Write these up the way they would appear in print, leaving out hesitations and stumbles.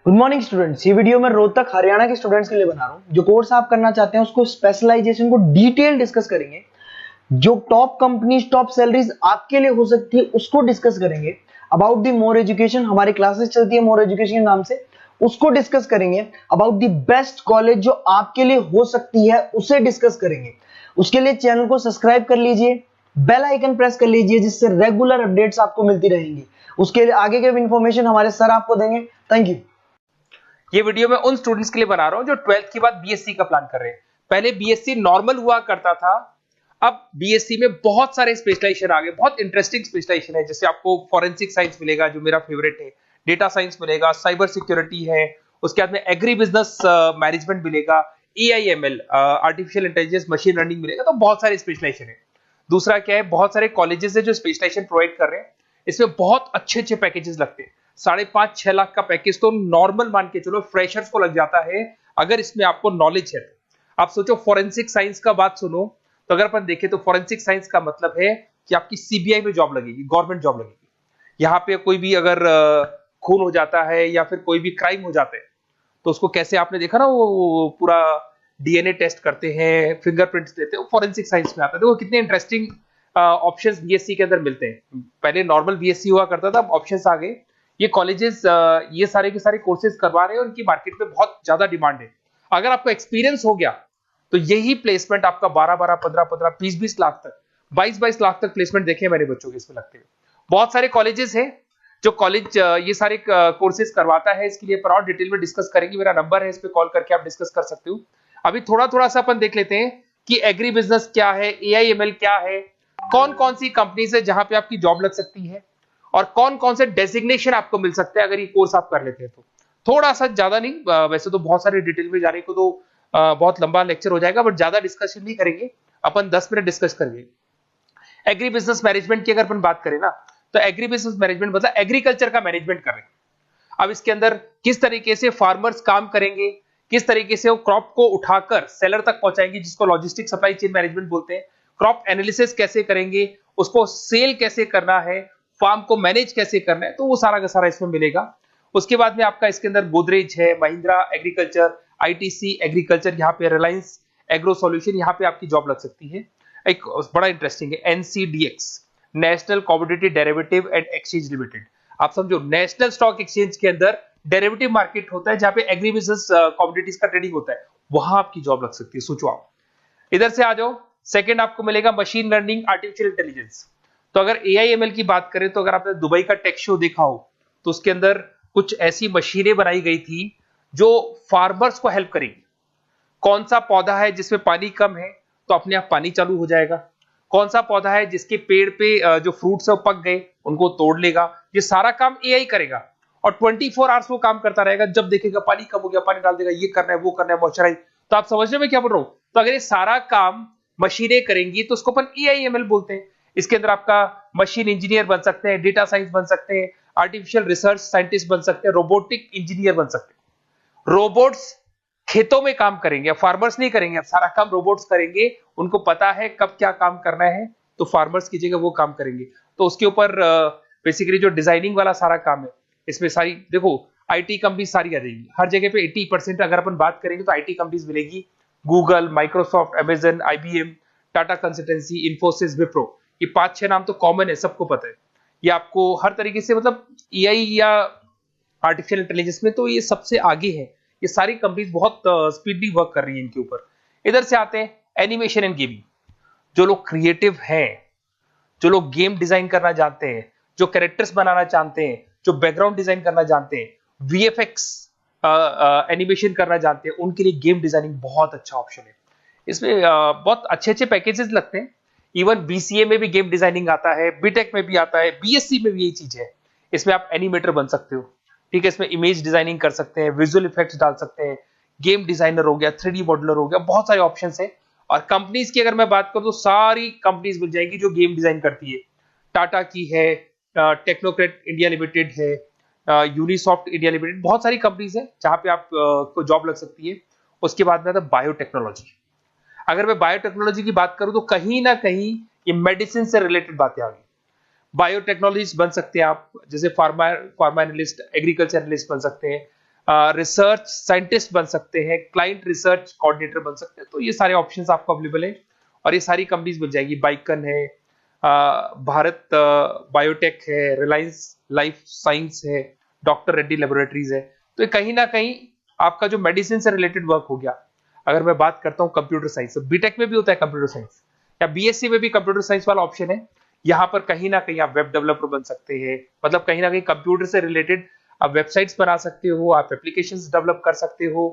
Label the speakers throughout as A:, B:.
A: Good morning students. ये video मैं रोहतक हरियाणा के स्टूडेंट्स के लिए बना रहा हूँ। जो कोर्स आप करना चाहते हैं उसको स्पेशलाइजेशन को डिटेल डिस्कस करेंगे। जो टॉप कंपनीज टॉप सैलरीज आपके लिए हो सकती है उसको डिस्कस करेंगे। अबाउट द मोर एजुकेशन हमारी क्लासेस चलती है मोर एजुकेशन के नाम से, उसको डिस्कस करेंगे। अबाउट द बेस्ट कॉलेज जो आपके लिए हो सकती है उसे डिस्कस करेंगे। उसके लिए चैनल को सब्सक्राइब कर लीजिए, बेल आइकन प्रेस कर लीजिए जिससे रेगुलर अपडेट्स आपको मिलती रहेंगी। उसके लिए आगे के इन्फॉर्मेशन हमारे सर आपको देंगे। Thank you.
B: ये वीडियो मैं उन स्टूडेंट्स के लिए बना रहा हूं जो 12th के बाद बीएससी का प्लान कर रहे हैं। पहले बीएससी नॉर्मल हुआ करता था, अब बीएससी में बहुत सारे स्पेशलाइजेशन आ गए, बहुत इंटरेस्टिंग स्पेशलाइजेशन है। जैसे आपको फॉरेंसिक साइंस मिलेगा जो मेरा फेवरेट है, डेटा साइंस मिलेगा, साइबर सिक्योरिटी है, उसके बाद में एग्री बिजनेस मैनेजमेंट मिलेगा, AIML artificial intelligence machine learning मिलेगा। तो बहुत सारे स्पेशलाइजेशन है। दूसरा क्या है, बहुत सारे कॉलेजेस है जो स्पेशलाइजेशन प्रोवाइड कर रहे हैं। इसमें बहुत अच्छे अच्छे पैकेजेस लगते हैं। 5.5-6 लाख का पैकेज तो नॉर्मल मान के चलो फ्रेशर्स को लग जाता है अगर इसमें आपको नॉलेज है। आप सोचो फॉरेंसिक साइंस का बात सुनो, तो अगर अपन देखें तो फॉरेंसिक साइंस का मतलब है कि आपकी सीबीआई में जॉब लगेगी, गवर्नमेंट जॉब लगेगी। यहाँ पे कोई भी अगर खून हो जाता है या फिर कोई भी क्राइम हो जाता है तो उसको कैसे, आपने देखा ना वो पूरा डीएनए टेस्ट करते हैं, फिंगरप्रिंट्स लेते हैं, वो फॉरेंसिक साइंस में आता है। देखो कितने इंटरेस्टिंग ऑप्शंस बीएससी के अंदर मिलते हैं। पहले नॉर्मल बीएससी हुआ करता था, अब ऑप्शंस आ गए। ये कॉलेजेस ये सारे के सारे कोर्सेज करवा रहे हैं, उनकी मार्केट में बहुत ज्यादा डिमांड है। अगर आपको एक्सपीरियंस हो गया तो यही प्लेसमेंट आपका 12-12, 15-15, 20-20 लाख तक, 22-22 लाख तक प्लेसमेंट देखे मैंने बच्चों के इसमें लगते हुए। बहुत सारे कॉलेजेस हैं जो कॉलेज ये सारे कोर्सेज करवाता है। इसके लिए पर और डिटेल में डिस्कस करेंगे। मेरा नंबर है, इस पे कॉल करके आप डिस्कस कर सकते हो। अभी थोड़ा थोड़ा सा अपन देख लेते हैं कि एग्री बिजनेस क्या है, एआईएमएल क्या है, कौन कौन सी कंपनीज है जहां पे आपकी जॉब लग सकती है, और कौन कौन से डेजिग्नेशन आपको मिल सकते हैं अगर ये कोर्स आप कर लेते हैं तो। थोड़ा सा, ज्यादा नहीं, वैसे तो बहुत सारे डिटेल में जाने को तो बहुत लंबा लेक्चर हो जाएगा, बट ज्यादा डिस्कशन नहीं करेंगे अपन, 10 मिनट डिस्कस करेंगे। एग्री बिजनेस मैनेजमेंट की अगर अपन बात करें ना, तो एग्री बिजनेस मैनेजमेंट मतलब एग्रीकल्चर का मैनेजमेंट कर रहे हैं। अब इसके अंदर किस तरीके से फार्मर्स काम करेंगे, किस तरीके से वो क्रॉप को उठाकर सेलर तक पहुंचाएंगे, जिसको लॉजिस्टिक सप्लाई चेन मैनेजमेंट बोलते हैं। क्रॉप एनालिसिस कैसे करेंगे, उसको सेल कैसे करना है, फार्म को मैनेज कैसे करना है, तो वो सारा का सारा इसमें मिलेगा। उसके बाद में आपका इसके अंदर गोदरेज है, महिंद्रा एग्रीकल्चर, आईटीसी एग्रीकल्चर, यहाँ पे रिलायंस एग्रो सॉल्यूशन, यहाँ पे आपकी जॉब लग सकती है। एक बड़ा इंटरेस्टिंग है NCDEX, national commodity derivative and exchange limited. आप समझो नेशनल स्टॉक एक्सचेंज के अंदर डेरिवेटिव मार्केट होता है जहां पे एग्री बिजनेस कमोडिटीज का ट्रेडिंग होता है, वहां आपकी जॉब लग सकती है। सोचो आप इधर से आ जाओ। सेकंड आपको मिलेगा मशीन लर्निंग आर्टिफिशियल इंटेलिजेंस। तो अगर एआईएमएल की बात करें तो अगर आपने दुबई का टेक शो देखा हो तो उसके अंदर कुछ ऐसी मशीनें बनाई गई थी जो फार्मर्स को हेल्प करेंगी। कौन सा पौधा है जिसमें पानी कम है तो अपने आप पानी चालू हो जाएगा, कौन सा पौधा है जिसके पेड़ पे जो फ्रूट्स है वो पक गए उनको तोड़ लेगा, ये सारा काम एआई करेगा। और 24 आवर्स वो काम करता रहेगा, जब देखेगा पानी कम हो गया पानी डाल देगा, ये करना है वो करना है, मॉइस्चराइज। तो आप समझ रहे हो मैं क्या बोल रहा हूं? तो अगर ये सारा काम मशीनें करेंगी तो उसको अपन एआईएमएल बोलते हैं। इसके अंदर आपका मशीन इंजीनियर बन सकते हैं, डेटा साइंस बन सकते हैं, आर्टिफिशियल रिसर्च साइंटिस्ट बन सकते हैं, रोबोटिक इंजीनियर बन सकते हैं। रोबोट्स खेतों में काम करेंगे, फार्मर्स नहीं करेंगे, अब सारा काम रोबोट्स करेंगे। उनको पता है कब क्या काम करना है, तो फार्मर्स की जगह वो काम करेंगे। तो उसके ऊपर बेसिकली जो डिजाइनिंग वाला सारा काम है, इसमें सारी देखो आईटी कंपनी सारी आ जाएगी। हर जगह पे 80% अगर अपन बात करेंगे तो आईटी कंपनीज मिलेगी। Google, Microsoft, Amazon, IBM, Tata consultancy, Infosys, Wipro, ये 5-6 नाम तो कॉमन है, सबको पता है। ये आपको हर तरीके से, मतलब एआई या आर्टिफिशियल इंटेलिजेंस में तो ये सबसे आगे है। ये सारी कंपनीज बहुत स्पीडली वर्क कर रही है इनके ऊपर। इधर से आते हैं एनिमेशन एंड गेमिंग। जो लोग क्रिएटिव हैं, जो लोग गेम डिजाइन करना जानते हैं, जो कैरेक्टर्स बनाना चाहते हैं, जो बैकग्राउंड डिजाइन करना जानते हैं, वीएफएक्स एनिमेशन करना जानते हैं, उनके लिए गेम डिजाइनिंग बहुत अच्छा ऑप्शन है। इसमें बहुत अच्छे अच्छे पैकेजेस लगते हैं। इवन बीसीए में भी गेम डिजाइनिंग आता है, बीटेक में भी आता है, बीएससी में भी यही चीज है। इसमें आप एनिमेटर बन सकते हो, ठीक है। इसमें इमेज डिजाइनिंग कर सकते हैं, विजुअल इफेक्ट्स डाल सकते हैं, गेम डिजाइनर हो गया, 3D मॉडलर हो गया, बहुत सारे ऑप्शंस हैं। और कंपनीज की अगर मैं बात करूं तो सारी कंपनीज मिल जाएगी जो गेम डिजाइन करती है। टाटा की है, टेक्नोक्रेट इंडिया लिमिटेड है, यूनिसॉफ्ट इंडिया लिमिटेड, बहुत सारी कंपनीज है जहां पे आप को जॉब लग सकती है। उसके बाद में आता है बायोटेक्नोलॉजी। अगर मैं बायोटेक्नोलॉजी की बात करूं तो कहीं ना कहीं ये मेडिसिन से रिलेटेड बातें आ गई। बायोटेक्नोलॉजिस्ट बन सकते हैं आप, जैसे फार्मा एनालिस्ट, एग्रीकल्चर एनालिस्ट बन सकते हैं, रिसर्च साइंटिस्ट बन सकते हैं, क्लाइंट रिसर्च कोऑर्डिनेटर बन सकते हैं। तो ये सारे ऑप्शंस आपको अवेलेबल है और ये सारी कंपनीज मिल जाएगी। बाइकन है, भारत बायोटेक है, रिलायंस लाइफ साइंस है, डॉक्टर रेड्डी लेबोरेटरीज है। तो ये कहीं ना कहीं आपका जो मेडिसिन से रिलेटेड वर्क हो गया। अगर मैं बात करता हूँ कंप्यूटर साइंस, तो बीटेक में भी होता है कंप्यूटर साइंस, या बीएससी में भी कंप्यूटर साइंस वाला ऑप्शन है। यहाँ पर कहीं ना कहीं आप वेब डेवलपर बन सकते हैं, मतलब कहीं ना कहीं कंप्यूटर से रिलेटेड आप वेबसाइट्स बना सकते हो, आप एप्लीकेशंस डेवलप कर सकते हो,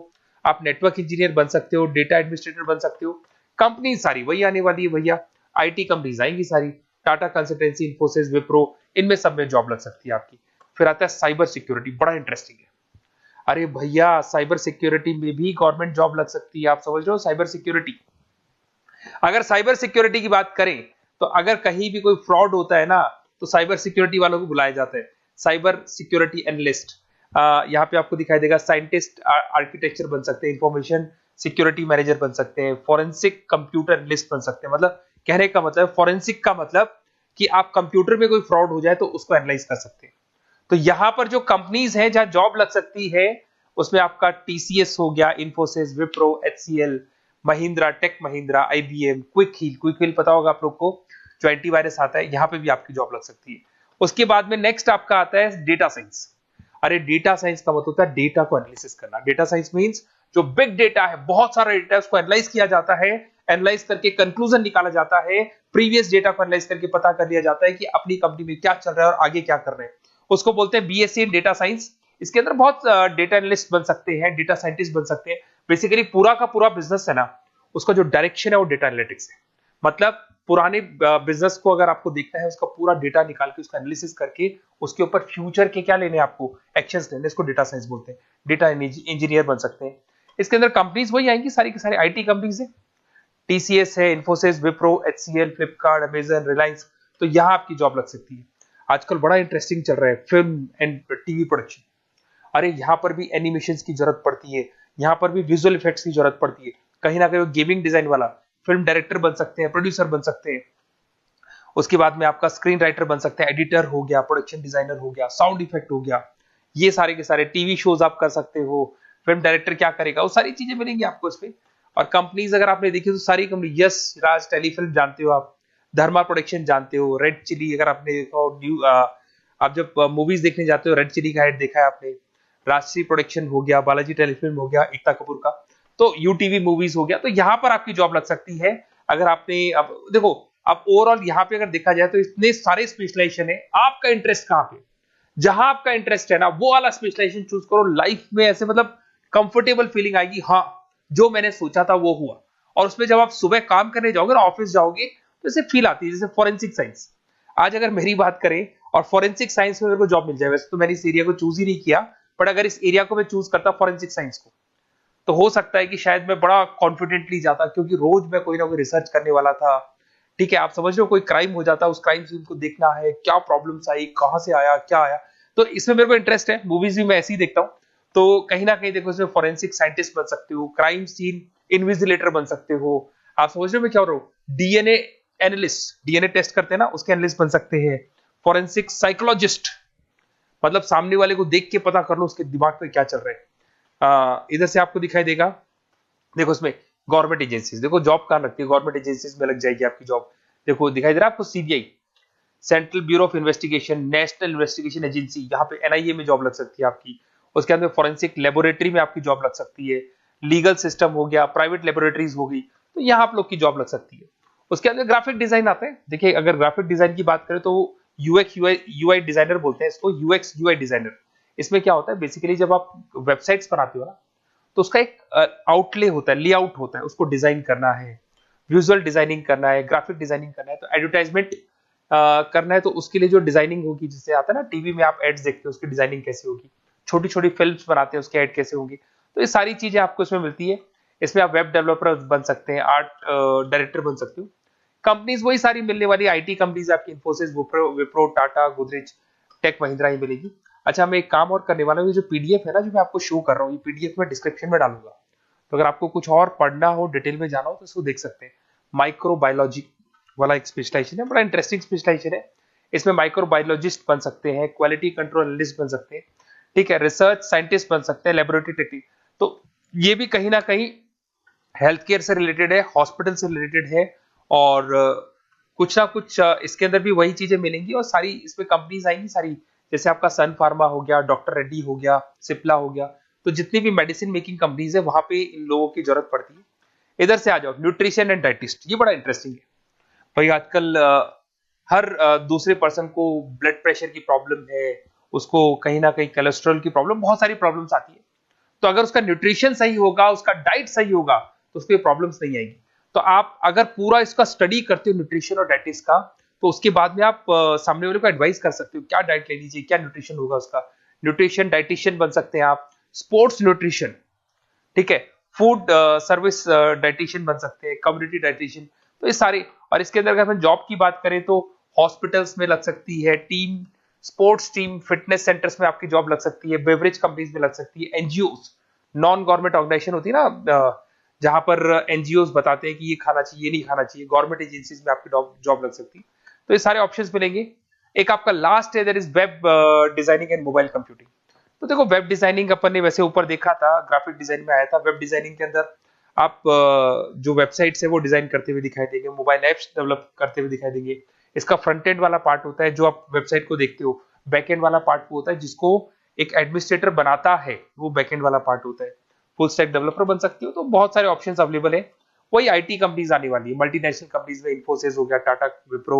B: आप नेटवर्क इंजीनियर बन सकते हो, डेटा एडमिनिस्ट्रेटर बन सकते हो। कंपनी सारी वही आने वाली है भैया, आईटी कंपनीज आएंगी सारी, टाटा कंसल्टेंसी, इन्फोसिस, विप्रो, इनमें सब में जॉब लग सकती है आपकी। फिर आता है साइबर सिक्योरिटी, बड़ा इंटरेस्टिंग है। अरे भैया साइबर सिक्योरिटी में भी गवर्नमेंट जॉब लग सकती है। आप समझ रहे हो साइबर सिक्योरिटी? अगर साइबर सिक्योरिटी की बात करें तो अगर कहीं भी कोई फ्रॉड होता है ना, तो साइबर सिक्योरिटी वालों को बुलाया जाता है, साइबर सिक्योरिटी एनालिस्ट। यहाँ पे आपको दिखाई देगा, साइंटिस्ट आर्किटेक्चर बन सकते हैं, इंफॉर्मेशन सिक्योरिटी मैनेजर बन सकते हैं, फॉरेंसिक कंप्यूटर एनालिस्ट बन सकते हैं। मतलब कहने का मतलब, फॉरेंसिक का मतलब कि आप कंप्यूटर में कोई फ्रॉड हो जाए तो उसको एनालाइज कर सकते हैं। तो यहां पर जो कंपनीज हैं जहां जॉब लग सकती है, उसमें आपका टीसीएस हो गया, Infosys, Wipro, HCL, Mahindra, Tech Mahindra, IBM, Quick Heal पता होगा आप लोग को, जो एंटीवायरस आता है, यहां पे भी आपकी जॉब लग सकती है। उसके बाद में नेक्स्ट आपका आता है डेटा साइंस। अरे डेटा साइंस का मतलब होता है डेटा को एनालिसिस करना। डेटा साइंस मींस जो बिग डेटा है, बहुत सारा डेटा है, उसको एनालाइज किया जाता है, एनालाइज करके कंक्लूजन निकाला जाता है, प्रीवियस डेटा को एनालाइज करके पता कर लिया जाता है कि अपनी कंपनी में क्या चल रहा है और आगे क्या कर रहे हैं। उसको बोलते हैं बीएससी इन डेटा साइंस। इसके अंदर बहुत डेटा एनालिस्ट बन सकते हैं, डेटा साइंटिस्ट बन सकते हैं। बेसिकली पूरा का पूरा बिजनेस है ना, उसका जो डायरेक्शन है वो डेटा एनालिटिक्स है। मतलब पुराने बिजनेस को अगर आपको देखना है, उसका पूरा डेटा निकाल के उसका एनालिसिस करके उसके ऊपर फ्यूचर के क्या लेने, आपको एक्शंस लेने, इसको डेटा साइंस बोलते हैं। डेटा इंजीनियर बन सकते हैं। इसके अंदर कंपनीज वही आएंगी, सारी की सारी आईटी कंपनीज है, टीसीएस है, इन्फोसिस, विप्रो, एचसीएल, फ्लिपकार्ट, अमेजन, रिलायंस। तो यहां आपकी जॉब लग सकती है। आजकल बड़ा इंटरेस्टिंग चल रहा है फिल्म एंड टीवी प्रोडक्शन। अरे यहाँ पर भी एनिमेशन की जरूरत पड़ती है, यहाँ पर भी विजुअल इफेक्ट्स की जरूरत पड़ती है। कहीं ना कहीं गेमिंग डिजाइन वाला फिल्म डायरेक्टर बन सकते हैं, प्रोड्यूसर बन सकते हैं। उसके बाद में आपका स्क्रीन राइटर बन सकते हैं, एडिटर हो गया, प्रोडक्शन डिजाइनर हो गया, साउंड इफेक्ट हो गया। ये सारे के सारे टीवी शोज आप कर सकते हो। फिल्म डायरेक्टर क्या करेगा, वो सारी चीजें मिलेंगी आपको इसमें। और कंपनीज अगर आपने देखी तो सारी कंपनी, यस राज टेलीफिल्म जानते हो आप, धर्मा प्रोडक्शन जानते हो, रेड चिली अगर आपने देखा हो, न्यू आप जब मूवीज देखने जाते हो, रेड चिली का एड देखा है आपने, राजश्री प्रोडक्शन हो गया, बालाजी टेलीफिल्म हो गया, एकता कपूर का, तो यूटीवी मूवीज हो गया। तो यहां पर आपकी जॉब लग सकती है। अगर आपने, अब देखो, अब ओवरऑल यहाँ पे अगर देखा जाए तो इतने सारे स्पेशलाइजेशन है, आपका इंटरेस्ट कहाँ पे, जहां आपका इंटरेस्ट है ना, वो वाला स्पेशलाइजेशन चूज करो। लाइफ में ऐसे मतलब कंफर्टेबल फीलिंग आएगी, हाँ जो मैंने सोचा था वो हुआ। और उसमें जब आप सुबह काम करने जाओगे ना, ऑफिस जाओगे, तो ऐसे फील आती है जैसे फॉरेंसिक साइंस। आज अगर मेरी बात करें और फॉरेंसिक साइंस में मेरे को जॉब मिल जाए, वैसे तो मैंने इस एरिया को चूज ही नहीं किया, बट अगर इस एरिया को मैं चूज करता फॉरेंसिक साइंस को, तो हो सकता है कि शायद मैं बड़ा कॉन्फिडेंटली जाता, क्योंकि रोज मैं कोई ना कोई रिसर्च करने वाला था। ठीक है, आप समझ रहे हो, कोई क्राइम हो जाता, उस क्राइम सीन को देखना है, क्या प्रॉब्लम्स आई, कहां से आया, क्या आया। तो इसमें मेरे को इंटरेस्ट है, मूवीज भी मैं ऐसे ही देखता हूँ। तो कहीं ना कहीं देखो, इसमें फॉरेंसिक साइंटिस्ट बन सकते हो, क्राइम सीन इन्विजिलेटर बन सकते हो। आप समझ रहे हो मैं क्या हो रहा हूँ, डीएनए एनालिस्ट, डीएनए टेस्ट करते हैं ना, उसके एनालिस्ट बन सकते हैं। फॉरेंसिक साइकोलॉजिस्ट, मतलब सामने वाले को देख के पता कर लो उसके दिमाग में क्या चल रहा है। इधर से आपको दिखाई देगा, देखो इसमें गवर्नमेंट एजेंसीज, देखो जॉब कहां लगती है, गवर्नमेंट एजेंसीज में लग जाएगी आपकी जॉब। देखो दिखाई दे रहा है आपको, CBI, central bureau of investigation, national investigation agency, यहाँ पे एनआईए में जॉब लग सकती है आपकी। उसके अंदर फॉरेंसिक लेबोरेटरी में आपकी जॉब लग सकती है। लीगल सिस्टम हो गया, प्राइवेट लेबोरेटरीज हो गई, तो यहाँ आप लोग की जॉब लग सकती है। उसके अंदर ग्राफिक डिजाइन आता है। देखिए अगर ग्राफिक डिजाइन की बात करें तो यूएक्स यूआई डिजाइनर बोलते हैं इसको, यूएक्स यूआई डिजाइनर। इसमें क्या होता है, बेसिकली जब आप वेबसाइट्स बनाते हो ना, तो उसका एक आउटले होता है, लेआउट होता है, उसको डिजाइन करना है, विजुअल डिजाइनिंग करना है, ग्राफिक डिजाइनिंग करना है, तो एडवर्टाइजमेंट करना है, तो उसके लिए जो डिजाइनिंग होगी, जिससे आता है ना टीवी में आप एड्स देखते हो, उसकी डिजाइनिंग कैसे होगी, छोटी छोटी फिल्म्स बनाते हैं उसके एड कैसे होंगी, तो ये सारी चीजें आपको इसमें मिलती है। इसमें आप वेब डेवलपर बन सकते हैं, आर्ट डायरेक्टर बन सकते हो। कंपनीज वही सारी मिलने वाली, आईटी कंपनीज आपकी, इन्फोसिस, विप्रो, टाटा, गोदरेज, टेक महिंद्रा ही मिलेगी। अच्छा, मैं एक काम और करने वाला हूँ, जो पीडीएफ है ना जो मैं आपको शो कर रहा हूँ, ये पीडीएफ में डिस्क्रिप्शन में डालूंगा, तो अगर आपको कुछ और पढ़ना हो, डिटेल में जाना हो, तो इसको देख सकते हैं। माइक्रोबायोलॉजी वाला एक स्पेशलाइजेशन है, बड़ा इंटरेस्टिंग स्पेशलाइजेशन है। इसमें माइक्रोबायोलॉजिस्ट बन सकते हैं, क्वालिटी कंट्रोल एनालिस्ट बन सकते हैं, ठीक है, रिसर्च साइंटिस्ट बन सकते हैं, लेबोरेटरी टेक्निक, तो ये भी कहीं ना कहीं हेल्थ केयर से रिलेटेड है, हॉस्पिटल से रिलेटेड है, और कुछ ना कुछ इसके अंदर भी वही चीजें मिलेंगी, और सारी इसमें कंपनीज आएंगी सारी, जैसे आपका सन फार्मा हो गया, डॉक्टर रेड्डी हो गया, सिप्ला हो गया, तो जितनी भी मेडिसिन मेकिंग कंपनीज है वहां पे इन लोगों की जरूरत पड़ती है। इधर से आ जाओ, न्यूट्रिशन एंड डाइटिस्ट, ये बड़ा इंटरेस्टिंग है भाई। आजकल हर दूसरे पर्सन को ब्लड प्रेशर की प्रॉब्लम है, उसको कहीं ना कहीं कोलेस्ट्रॉल की प्रॉब्लम, बहुत सारी प्रॉब्लम्स आती है। तो अगर उसका न्यूट्रिशन सही होगा, उसका डाइट सही होगा, तो उसको प्रॉब्लम्स नहीं आएगी। तो आप अगर पूरा इसका स्टडी करते हो न्यूट्रिशन और डाइटिस का, तो उसके बाद में आप सामने वाले को एडवाइस कर सकते हो क्या डाइट लेनी चाहिए, क्या न्यूट्रिशन होगा उसका। न्यूट्रिशन डाइटिशियन बन सकते हैं आप, स्पोर्ट्स न्यूट्रिशन, ठीक है, फूड सर्विस डाइटिशियन बन सकते हैं, कम्युनिटी डाइटिशियन, तो ये सारे। और इसके अंदर अगर हम जॉब की बात करें तो हॉस्पिटल्स में लग सकती है, team sports team fitness centres में आपकी जॉब लग सकती है, बेवरेज कंपनीज में लग सकती है, एनजीओस नॉन गवर्नमेंट ऑर्गेनाइजेशन होती है ना, जहां पर एनजीओस बताते हैं कि ये खाना चाहिए, ये नहीं खाना चाहिए, गवर्नमेंट एजेंसीज में आपकी जॉब लग सकती है। तो ये सारे ऑप्शंस मिलेंगे। एक आपका लास्ट है, that is web designing and mobile computing. तो देखो, वेब डिजाइनिंग अपन ने वैसे ऊपर देखा था, ग्राफिक डिजाइन में आया था। वेब डिजाइनिंग के अंदर आप जो वेबसाइट्स है वो डिजाइन करते हुए दिखाई देंगे, मोबाइल एप्स डेवलप करते हुए दिखाई देंगे। इसका फ्रंट एंड वाला पार्ट होता है जो आप वेबसाइट को देखते हो, बैक एंड वाला पार्ट वो होता है जिसको एक एडमिनिस्ट्रेटर बनाता है, वो बैक एंड वाला पार्ट होता है। फुल स्टैक डेवलपर बन सकते हो। तो बहुत सारे ऑप्शंस अवेलेबल है। वही आईटी कंपनीज आने वाली है, मल्टीनेशनल कंपनीज में इन्फोसिस हो गया, टाटा, विप्रो,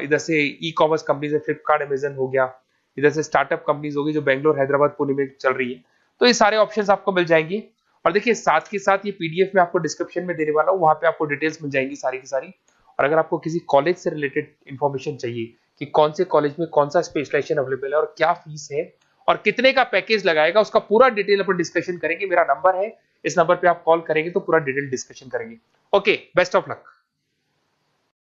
B: इधर से ई कॉमर्स कंपनीज में फ्लिपकार्ट, अमेजन हो गया, इधर से स्टार्टअप कंपनीज होगी जो बेंगलोर, हैदराबाद, पुणे में चल रही है। तो ये सारे ऑप्शंस आपको मिल जाएंगे। और देखिए, साथ के साथ ये पीडीएफ में आपको डिस्क्रिप्शन में देने वाला हूँ, वहां पे आपको डिटेल्स मिल जाएंगी सारी की सारी। और अगर आपको किसी कॉलेज से रिलेटेड इंफॉर्मेशन चाहिए कि कौन से कॉलेज में कौन सा स्पेशलाइजेशन अवेलेबल है और क्या फीस है और कितने का पैकेज लगाएगा, उसका पूरा डिटेल अपन डिस्कशन करेंगे। मेरा नंबर है, इस नंबर पे आप कॉल करेंगे तो पूरा डिटेल डिस्कशन करेंगे। Okay, best of luck.